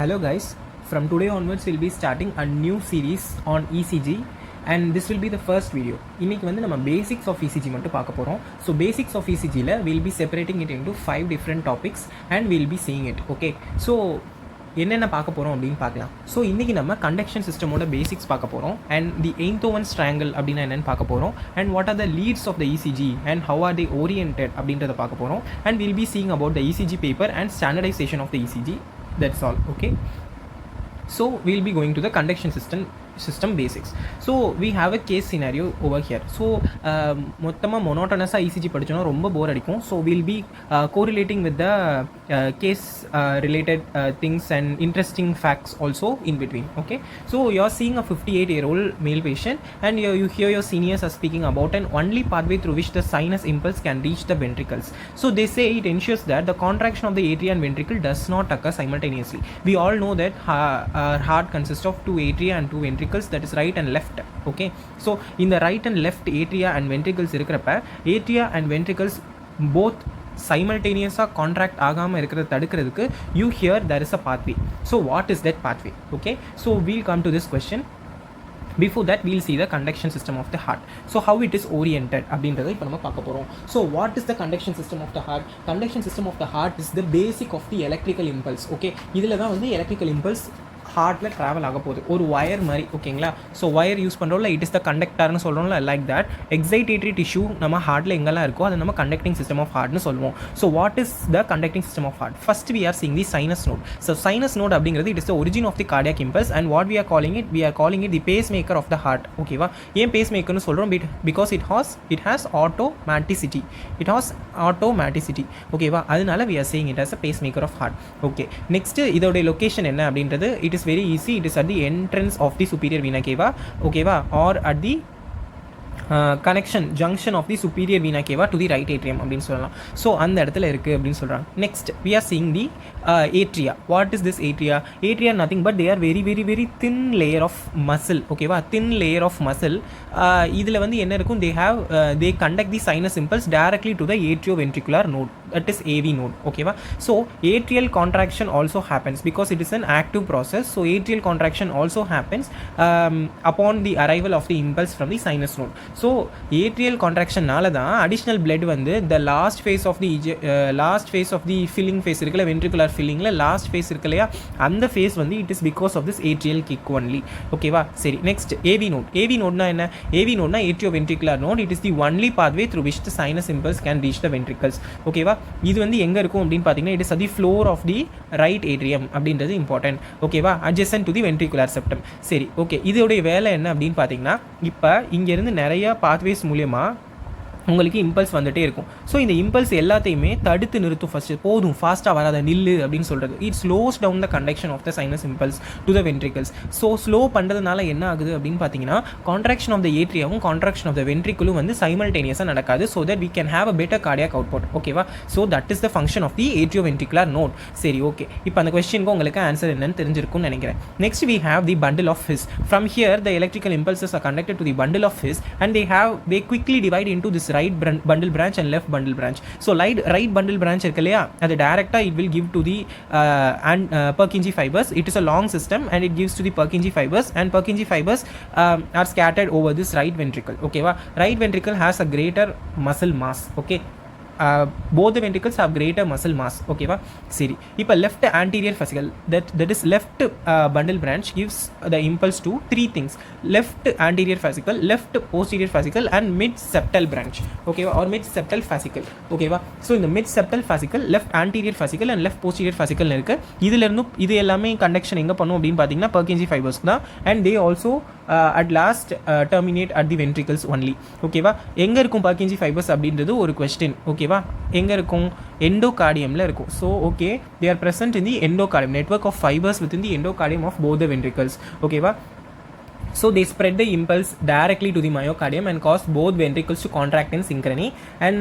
Hello guys, from today onwards we'll be starting a new series on ECG and this will be the first video. இன்னைக்கு வந்து நம்ம basics of ECG மட்டும் பார்க்க போறோம். So basics of ECG ல we'll be separating it into 5 different topics and we'll be seeing it. Okay. So என்னென்ன பார்க்க போறோம் அப்படினு பார்க்கலாம். So இன்னைக்கு நம்ம conduction system ஓட basics பார்க்க போறோம் and the Einthoven Triangle அப்படினா என்னன்னு பார்க்க போறோம் and what are the leads of the ECG and how are they oriented அப்படின்றத பார்க்க போறோம் and we'll be seeing about the ECG paper and standardization of the ECG. That's all. Okay, so we'll be going to the conduction system basics. So we have a case scenario over here. So மொத்தமாக மொனோட்டனஸாக ECG படிச்சோன்னா ரொம்ப போர் அடிக்கும். So we'll be correlating with the case related things and interesting facts also in between. Okay, so you're seeing a 58-year-old male patient and you hear your seniors are speaking about an only pathway through which the sinus impulse can reach the ventricles. So they say it ensures that the contraction of the atria and ventricle does not occur simultaneously. We all know that our heart consists of two atria and two ventricles, that is right and left. Okay, so in the right and left atria and ventricles இருக்கிறப்ப atria and ventricles both simultaneously contract ஆகாம இருக்கிறத தடுக்கிறதுக்கு you hear there is a pathway. So what is that pathway? Okay, so we'll come to this question. Before that we'll see the conduction system of the heart. So how it is oriented அப்படின்றதை இப்போ நம்ம பார்க்க போகிறோம். So what is the conduction system of the heart? Conduction system of the heart is the basic of the electrical impulse. Okay, இதில் தான் வந்து electrical impulse ஹார்ட்டில் travel ஆக போகுது ஒரு ஒயர் மாதிரி. ஓகேங்களா, ஸோ ஒயர் யூஸ் பண்ணுறோம்ல, இட் இஸ் த கண்டக்டர்னு சொல்கிறோம்ல, லைக் தட் எக்ஸைட்டேட்டரி டிஷ்யூ நம்ம ஹார்ட்டில் எங்கெல்லாம் இருக்கோ அதை நம்ம கண்டக்டிங் சிஸ்டம் ஆஃப் ஹார்ட்னு சொல்லுவோம். So what is the conducting system of heart? First we are seeing the sinus node. So sinus node அப்படிங்கிறது it is the origin of the cardiac impulse and what we are calling it the pacemaker of the heart. ஓகேவா, ஏன் பேஸ் மேக்கர்னு சொல்கிறோம்? Because it has automaticity. ஓகேவா, அதனால we are saying it as a pacemaker of heart. Okay, next இதோடைய location என்ன அப்படின்றது, it is very easy. It is at the entrance of the superior vena cava, okay va, or at the junction of the superior vena cava to the right atrium அப்படின்னு சொல்லலாம். So அந்த இடத்துல இருக்குது அப்படின்னு சொல்கிறாங்க. Next we are seeing the atria. What is this atria? Atria nothing but they are very very very thin layer of muscle. ஓகேவா, thin layer of muscle. இதில் வந்து என்ன இருக்கும்? they conduct the sinus impulse directly to the atrioventricular node, that is AV node. ஓகேவா, so atrial contraction also happens because it is an active process. So atrial contraction also happens upon the arrival of the impulse from the sinus node. So atrial கான்ட்ராக்ஷன்னால தான் additional blood வந்து the last phase of the filling phase இருக்குல்ல, ventricular ஃபில்லிங்கில் last phase இருக்கு இல்லையா, அந்த phase வந்து it is because of this atrial kick only. ஓகேவா, சரி. Next AV node. ஏவி நோட்னா என்ன? ஏவி நோட்னா atrioventricular node. It is the only pathway through which the sinus impulse can reach the ventricles. ஓகேவா, இது வந்து எங்கே இருக்கும் அப்படின்னு பார்த்தீங்கன்னா, it is at the floor of the right atrium அப்படின்றது இம்பார்ட்டன்ட். ஓகேவா, adjacent to the ventricular septum. சரி, ஓகே, இதோடைய வேலை என்ன அப்படின்னு பார்த்தீங்கன்னா, இப்போ இங்கேருந்து நிறைய பாத்வேஸ் மூலமா உங்களுக்கு இம்பல்ஸ் வந்துகிட்டே இருக்கும். ஸோ இந்த இம்பல்ஸ் எல்லாத்தையுமே தடுத்து நிறுத்தும். ஃபஸ்ட்டு போதும், ஃபாஸ்ட்டாக வராத, நில்லு அப்படின்னு சொல்கிறது. It slows down the conduction of the sinus impulse to the ventricles. So slow பண்ணுறதுனால என்ன ஆகுது அப்படின்னு பார்த்தீங்கன்னா, கான்ட்ராக்ஷன் ஆஃப் த ஏட்ரியாவும் கான்ட்ராக்ஷன் ஆஃப் த வென்ட்ரிகுலும் வந்து சைமல்டேனியஸாக நடக்காது. So that we can have a better cardiac output. ஓகேவா, so that is the function of the atrioventricular node. சரி, ஓகே, இப்போ அந்த கொஸ்டினுக்கு உங்களுக்கு ஆன்சர் என்னன்னு தெரிஞ்சிருக்கும்னு நினைக்கிறேன். Next we have the bundle of His. From here the electrical impulses are conducted to the bundle of His and they quickly divide into this right bundle branch and left bundle branch. So right bundle branch இருக்கு இல்லையா, அது டைரக்டா it will give to the Purkinje fibers. It is a long system and it gives to the Purkinje fibers and Purkinje fibers are scattered over this right ventricle. Okay va, right ventricle has a greater muscle mass. Okay, both the ventricles have greater muscle mass. Okay va, சரி. இப்போ left anterior fascicle, that is left bundle branch gives the impulse to three things: left anterior fascicle, left posterior fascicle and mid septal branch. Okay va, or mid septal fascicle. Okay va, so இந்த mid septal fascicle, left anterior fascicle and left posterior fascicle இருக்கு. இதுல இருந்து இது எல்லாமே conduction எங்க பண்ணும் அப்படின்னு பார்த்தீங்கன்னா Purkinje fibers தான். and they also at last terminate at the ventricles only. ஓகேவா, எங்க இருக்கும் Purkinje fibers அப்படின்றது ஒரு question. ஓகேவா, எங்க இருக்கும்? எண்டோகார்டியம்ல இருக்கும். So okay, they are present in the endocardium, network of fibers within the endocardium of both the ventricles. ஓகேவா, so they spread the impulse directly to the myocardium and cause both ventricles to contract in synchrony. And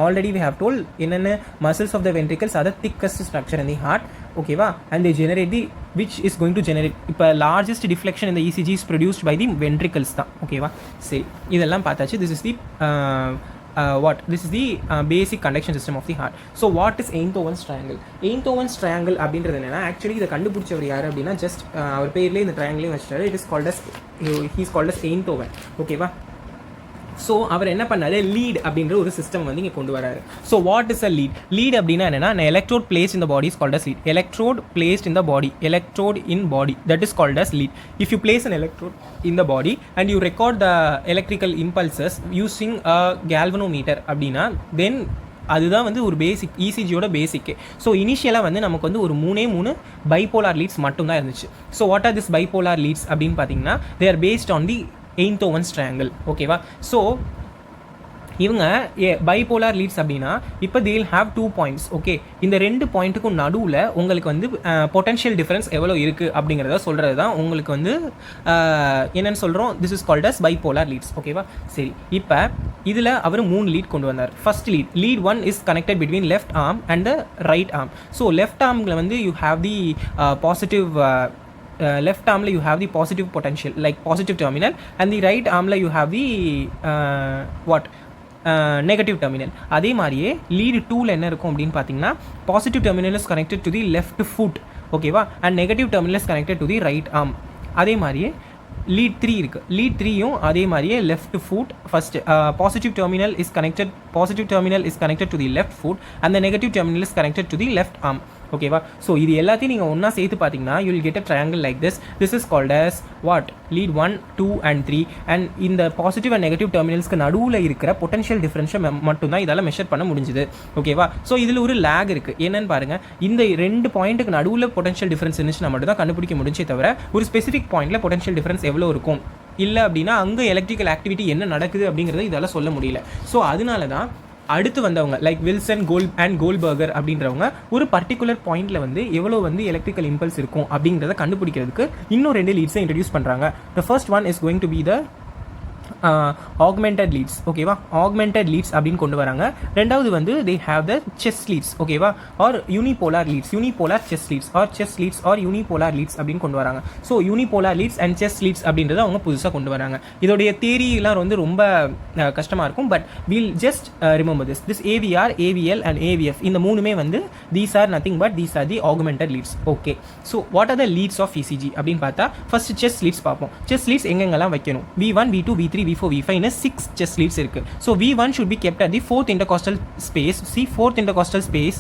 already we have told என்னென்ன muscles of the ventricles are the thickest structure in the heart. Okay va, and they generate the which is going to generate இப்போ largest deflection in the ECG is produced by the ventricles தான். Okay va, சரி, இதெல்லாம் பார்த்தாச்சு. This is the this is the basic conduction system of the heart. So what is Einthoven's triangle? Einthoven's triangle அப்படின்றது என்னன்னா actually இதை கண்டுபிடிச்சவர் யார் அப்படின்னா just அவர் பேர்லேயே இந்த ட்ரையாங்கிளையும் வச்சுட்டாரு. It is called as he's called as Einthoven. ஓகேவா? ஸோ அவர் என்ன பண்ணாரு, லீட் அப்படின்ற ஒரு சிஸ்டம் வந்து இங்கே கொண்டு வராரு. So what is a lead? Lead அப்படின்னா என்னன்னா electrode placed in the body is called as lead. Electrode placed in the body, electrode in body, that is called as lead. If you place an electrode in the body and you record the electrical impulses using a galvanometer அப்படின்னா then அதுதான் வந்து ஒரு பேசிக் இசிஜியோட பேசிக்கு. So இனிஷியலாக வந்து நமக்கு வந்து ஒரு மூணு பைபோலார் லீட்ஸ் மட்டும்தான் இருந்துச்சு. So what are this bipolar leads அப்படின்னு பார்த்தீங்கன்னா they are based on the Einthoven's triangle. ஓகேவா? ஸோ இவங்க பைபோலார் லீட்ஸ் அப்படின்னா இப்போ they'll have 2 points. ஓகே, இந்த 2 பாயிண்ட்டுக்கும் நடுவில் உங்களுக்கு வந்து பொட்டன்ஷியல் டிஃபரன்ஸ் எவ்வளோ இருக்குது அப்படிங்கிறத சொல்கிறது தான் உங்களுக்கு வந்து என்னென்னு சொல்கிறோம், this is called as bipolar leads. ஓகேவா? சரி, இப்போ இதில் அவர் 3 லீட் கொண்டு வந்தார். First lead 1 is connected between left arm and the right arm. So left ஆர்மில் வந்து you have the positive left arm you have the positive potential like positive terminal, and the right arm you have the negative terminal. அதே மாதிரியே lead 2ல என்ன இருக்கும் அப்படின்னு பார்த்தீங்கன்னா positive terminal is connected to the left foot. ஓகேவா? And negative terminal is connected to the right arm. அதே மாதிரியே லீட் 3 இருக்குது. லீட் 3யும் அதே மாதிரியே left foot first positive terminal is connected to the left foot and the negative terminal is connected to the left arm. ஓகேவா? So இது எல்லாத்தையும் நீங்கள் ஒன்றா சேர்த்து பார்த்தீங்கன்னா you will get a triangle like this is called as lead 1, 2 and 3. And இந்த positive and negative டெர்மினல்ஸ்க்கு நடுவில் இருக்கிற பொட்டன்ஷியல் டிஃபரன்ஷை மட்டும்தான் இதால் மெஷர் பண்ண முடிஞ்சுது. ஓகேவா? ஸோ இதில் ஒரு லேக் இருக்குது. என்னன்னு பாருங்கள், இந்த 2 பாயிண்ட்டுக்கு நடுவில் பொட்டன்ஷியல் டிஃபரன்ஸ் இருந்துச்சுன்னா மட்டும் தான் கண்டுபிடிக்க முடிஞ்சே தவிர ஒரு ஸ்பெசிஃபிக் பாயிண்டில் பொட்டன்ஷியல் டிஃபரன்ஸ் எவ்வளோ இருக்கும் இல்லை அப்படின்னா அங்கே எலக்ட்ரிக்கல் ஆக்டிவிட்டி என்ன நடக்குது அப்படிங்கிறது இதால் சொல்ல முடியல. ஸோ அதனால தான் அடுத்து வந்தவங்க லைக் வில்சன் கோல்பர்கர் அப்படின்றவங்க ஒரு பர்டிகுலர் பாயிண்ட்ல வந்து எவ்வளோ வந்து எலக்ட்ரிக்கல் இம்பல்ஸ் இருக்கும் அப்படிங்கிறத கண்டுபிடிக்கிறதுக்கு இன்னும் 2 லீட்ஸை இன்ட்ரடியூஸ் பண்ணுறாங்க. The first one is going to be the augmented leads. ஓகேவா? ஆக்மெண்டட் லீட்ஸ் அப்படின்னு கொண்டு வராங்க. ரெண்டாவது வந்து they have the chest leads. ஓகேவா? Or unipolar leads, unipolar chest leads or unipolar leads அப்படின்னு கொண்டு வராங்க. So unipolar leads and chest leads அப்படின்றத அவங்க புதுசாக கொண்டு வராங்க. இதோடைய தியரிலாம் வந்து ரொம்ப கஷ்டமாக இருக்கும். But will just remember this AVR, AVL and AVF இந்த மூணுமே வந்து these are nothing but these are the augmented leads. Okay, so what are the leads of ECG அப்படின்னு பார்த்தா ஃபர்ஸ்ட் செஸ் லீட்ஸ் பார்ப்போம். செஸ் லீட்ஸ் எங்கெங்கெல்லாம் வைக்கணும்? V1, V2, V3, V4, V5 ன்னு 6 chest leads இருக்கு. So V1 should be kept at the 4th intercostal space. See 4th intercostal space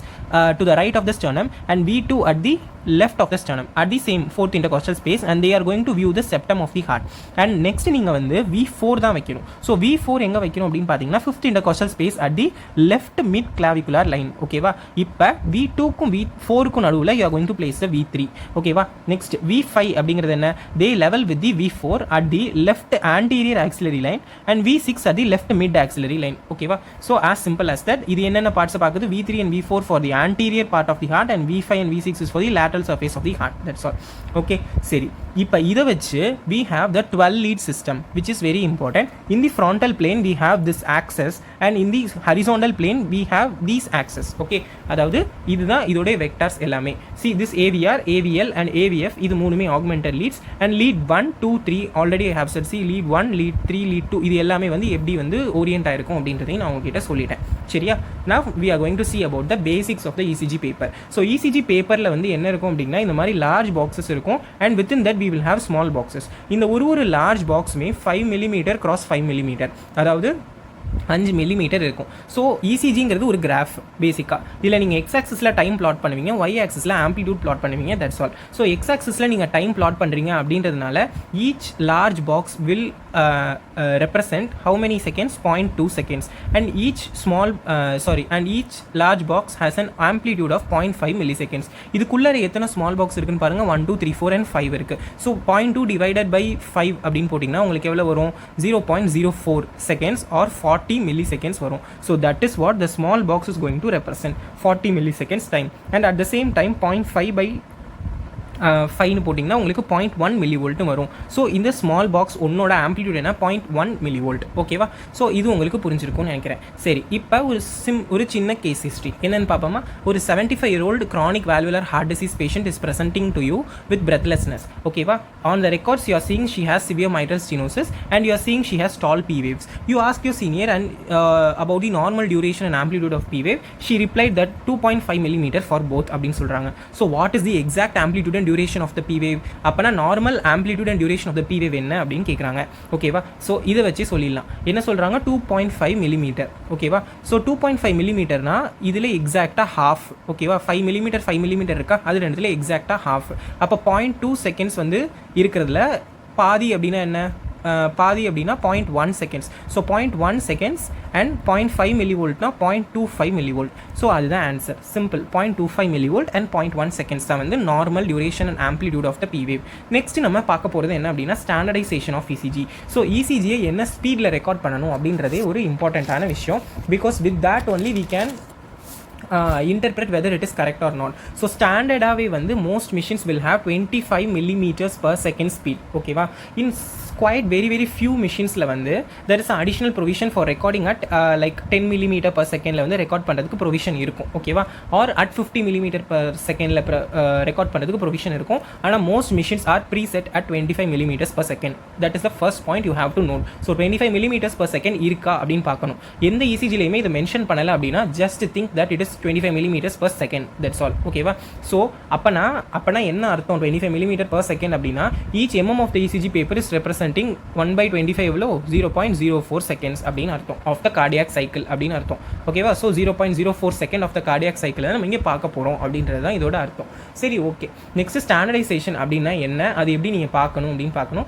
to the right of the sternum, and V2 at the left of the sternum at the same 4th intercostal space, and they are going to view the septum of the heart. And next நீங்க வந்து V4 தான் வைக்கணும். So V4 எங்க வைக்கணும் அப்படின்னு பார்த்தீங்கன்னா 5th intercostal space at the left mid clavicular line. ஓகேவா? இப்போ V2க்கும் V4க்கும் நடுவில் you are going to place the V3. ஓகேவா? நெக்ஸ்ட் V5 அப்படிங்கிறது என்ன? they level with the V4 at the left anterior axillary line and V6 at the left mid axillary line. ஓகேவா? So as simple as that. இது என்னென்ன parts பார்க்குது? V3 and V4 for the anterior part of the heart and V5 and V6 is for the lateral surface of the heart. That's all. Okay, சரி. இப்போ இதை வச்சு we have the 12 lead system which is very important. In the frontal plane we have this axis and in the horizontal plane we have these axes. Okay, அதாவது இதுதான் இதோட vectors எல்லாமே. See this AVR, AVL and AVF இது மூணுமே augmented leads and lead 1, 2, 3 already I have said. See lead 1, lead 3, lead 2 இது எல்லாமே வந்து எப்படி வந்து ஓரியன்ட் ஆயிருக்கும் அப்படின்றதையும் நான் உங்ககிட்ட சொல்லிட்டேன். சரியா? Now we are going to see about the basics of the ECG paper. So ECG paperல வந்து என்ன இருக்கும் அப்படின்னா இந்த மாதிரி large boxes இருக்கும் and within that we will have small boxes. இந்த ஒரு large boxமே 5 mm cross 5 mm அதாவது 5 மில்லிமீட்டர் இருக்கும். ஸோ இசிஜிங்கிறது ஒரு கிராஃப் பேசிக்காக. இதில் நீங்கள் எக்ஸ் ஆக்சிஸில் டைம் பிளாட் பண்ணுவீங்க, ஒய் ஆக்சிஸில் ஆம்ப்ளிடியூட் பிளாட் பண்ணுவீங்க. That's all. ஸோ எக்ஸ் ஆக்சிஸில் நீங்கள் டைம் பிளாட் பண்ணுறீங்க அப்படின்றதுனால each large box will represent how many seconds? 0.2 seconds. And each each large box has an amplitude of 0.5 milliseconds. இதுக்குள்ளே எத்தனை small box இருக்குன்னு பாருங்க. 1, 2, 3, 4 and 5 இருக்கு. So 0.2 divided by 5 அப்படின்னு போட்டிங்கன்னா உங்களுக்கு எவ்வளோ வரும்? 0.04 seconds or 40 milliseconds வரும். So that is what the small box is going to represent, 40 milliseconds time. And at the same time 0.5 by 5னு போட்டிங்கன்னா உங்களுக்கு 0.1 மில்லிவோல்ட் வரும். ஸோ இந்த ஸ்மால் பாக்ஸ் ஒன்னோட ஆம்ப்ளிடியூட் என்ன 0.1 மில்லிவோல்ட். ஓகேவா? ஸோ இது உங்களுக்கு புரிஞ்சிருக்கும்னு நினைக்கிறேன். சரி, இப்போ ஒரு சின்ன கேஸ் ஹிஸ்ட்ரி என்னென்னு பார்ப்போமா. ஒரு 75-year-old chronic valvular heart disease patient is presenting to you with breathlessness. ஓகேவா? On the records you are seeing she has severe mitral stenosis and you are seeing she has tall P waves. You ask your senior and about the normal duration and amplitude of P wave. She replied that 2.5 millimeter for both அப்படின்னு சொல்கிறாங்க. So what is the exact amplitude and duration of the P wave? அப்போனா normal amplitude and duration of the P wave என்ன அப்படின்னு கேட்குறாங்க. ஓகேவா? So இதை வச்சு சொல்லிடலாம். என்ன சொல்கிறாங்க? 2.5 millimeter. ஓகேவா? ஸோ 2.5 millimeterனா இதில் எக்ஸாக்டாக ஹாஃப். ஓகேவா? 5 millimeter இருக்கா, அது ரெண்டுத்தில் எக்ஸாக்டாக ஹாஃப். அப்போ 0.2 seconds வந்து இருக்கிறதுல பாதி அப்படின்னா என்ன? பாதி அப்படின்னா 0.1 seconds. ஸோ 0.1 seconds அண்ட் 0.5 millivoltனா 0.25 millivolt. ஸோ அதுதான் answer. Simple. 0.25 millivolt and 0.1 seconds தான் வந்து normal duration and amplitude of the P wave. Next நம்ம பார்க்க போகிறது என்ன அப்படின்னா ஸ்டாண்டர்டைசேஷன் ஆஃப் ECG. ஸோ ECGயை என்ன ஸ்பீடில் ரெக்கார்ட் பண்ணணும் அப்படின்றதே ஒரு இம்பார்ட்டண்ட்டான விஷயம். Because with that only we can interpret whether it is correct or not. So standardly வந்து most machines will have 25 millimeters per second speed. Okay va? In quite very few machines la வந்து there is an additional provision for recording at like 10 millimeter per second la வந்து record பண்றதுக்கு provision இருக்கும். Okay va? Or at 50 millimeter per second la record பண்றதுக்கு provision இருக்கும். ஆனா most machines are preset at 25 millimeters per second. That is the first point you have to note. So 25 millimeters per second இருக்கா அப்படின்னு பார்க்கணும். எந்த ECG லையுமே இதை mention பண்ணல அப்படின்னா just think that it is 25 millimeters per second. That's all. Okay va? So அப்பனா என்ன அர்த்தம் 25 millimeter per second அப்படின்னா each mm of the ECG paper is representing 1/25 low 0.04 seconds அப்படின்னு அர்த்தம் ஆஃப் த கார்டியாக் சைக்கிள் அப்படின்னு அர்த்தம். ஓகேவா? So 0.04 second of the cardiac cycle நம்ம இங்கே பார்க்க போகிறோம் அப்படின்றது தான் இதோட அர்த்தம். சரி, ஓகே. நெக்ஸ்ட் ஸ்டாண்டர்டைசேஷன் அப்படின்னா என்ன, அது எப்படி நீங்கள் பார்க்கணும் அப்படின்னு பார்க்கணும்.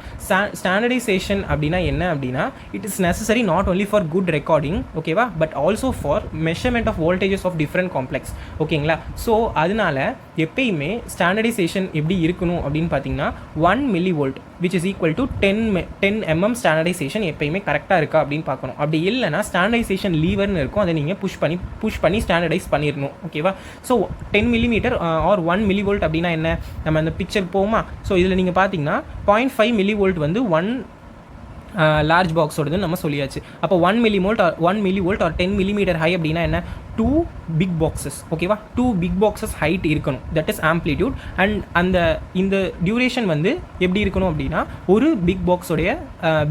ஸ்டாண்டர்டைசேஷன் அப்படின்னா என்ன அப்படின்னா it is necessary not only for good recording. ஓகேவா? But also for measurement of voltages of different complex. ஓகேங்களா? ஸோ அதனால எப்பயுமே ஸ்டாண்டர்டைசேஷன் எப்படி இருக்கணும் அப்படின்னு பார்த்தீங்கன்னா 1 millivolt which is equal to 10 mm standardisation எப்பயுமே கரெக்டாக இருக்கா அப்படின்னு பார்க்கணும். அப்படி இல்லைனா ஸ்டாண்டர்டைசேஷன் லீவர்னு இருக்கும், அதை நீங்கள் புஷ் பண்ணி ஸ்டாண்டர்டைஸ் பண்ணிடணும். ஓகேவா? ஸோ 10 millimeter ஆர் 1 millivolt அப்படின்னா என்ன, நம்ம அந்த பிக்சர் போகுமா? ஸோ இதில் நீங்கள் பார்த்தீங்கன்னா 0.5 millivolt வந்து 1 லார்ஜ் பாக்ஸோடதுன்னு நம்ம சொல்லியாச்சு. அப்போ 1 millivolt ஆர் 10 millimeter ஹை அப்படின்னா என்ன, 2 பிக் பாக்ஸஸ். ஓகேவா? 2 பிக் பாக்ஸஸ் ஹைட் இருக்கணும். That is amplitude. அண்ட் இந்த டியூரேஷன் வந்து எப்படி இருக்கணும் அப்படின்னா ஒரு பிக் பாக்ஸோடைய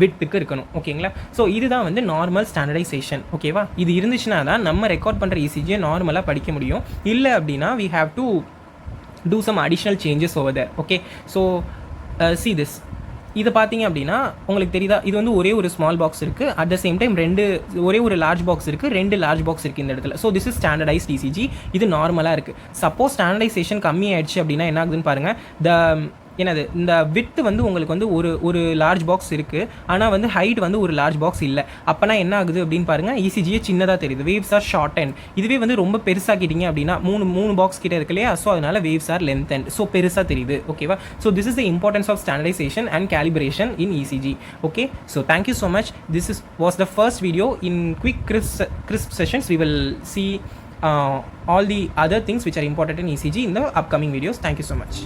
விட்த்துக்கு இருக்கணும். ஓகேங்களா? ஸோ இதுதான் வந்து நார்மல் ஸ்டாண்டர்டைசேஷன். ஓகேவா? இது இருந்துச்சுன்னா தான் நம்ம ரெக்கார்ட் பண்ணுற ECGயை நார்மலாக படிக்க முடியும். இல்லை அப்படின்னா we have to do some additional changes over there. Okay? So see this. இதை பார்த்தீங்க அப்படின்னா உங்களுக்கு தெரியுதா, இது வந்து ஒரே ஒரு ஸ்மால் பாக்ஸ் இருக்குது. அட் த சேம் டைம் ஒரே ஒரு லார்ஜ் பாக்ஸ் இருக்குது, 2 லார்ஜ் பாக்ஸ் இருக்குது இந்த இடத்துல. So this is standardised ECG. இது நார்மலாக இருக்குது. சப்போஸ் ஸ்டாண்டர்டைசேஷன் கம்மி ஆயிடுச்சு அப்படின்னா என்ன ஆகுதுன்னு பாருங்கள். என்னது, இந்த விட்டு வந்து உங்களுக்கு வந்து ஒரு லார்ஜ் பாக்ஸ் இருக்குது, ஆனால் வந்து ஹைட் வந்து ஒரு லார்ஜ் பாக்ஸ் இல்லை. அப்போனா என்ன ஆகுது அப்படின்னு பாருங்கள், ECGயே சின்னதாக தெரியுது. Waves are short and. இதுவே வந்து ரொம்ப பெருசாக்கிட்டீங்க அப்படின்னா மூணு பாக்ஸ் கிட்ட இருக்கு இல்லையா? ஸோ அதனால waves are length and. So பெருசாக தெரியுது. ஓகேவா? So this is the importance of standardisation and calibration in ECG. ஓகே? So thank you so much. This was the first video. In quick crisp sessions we will see all the other things which are important in ECG in the upcoming videos. Thank you so much.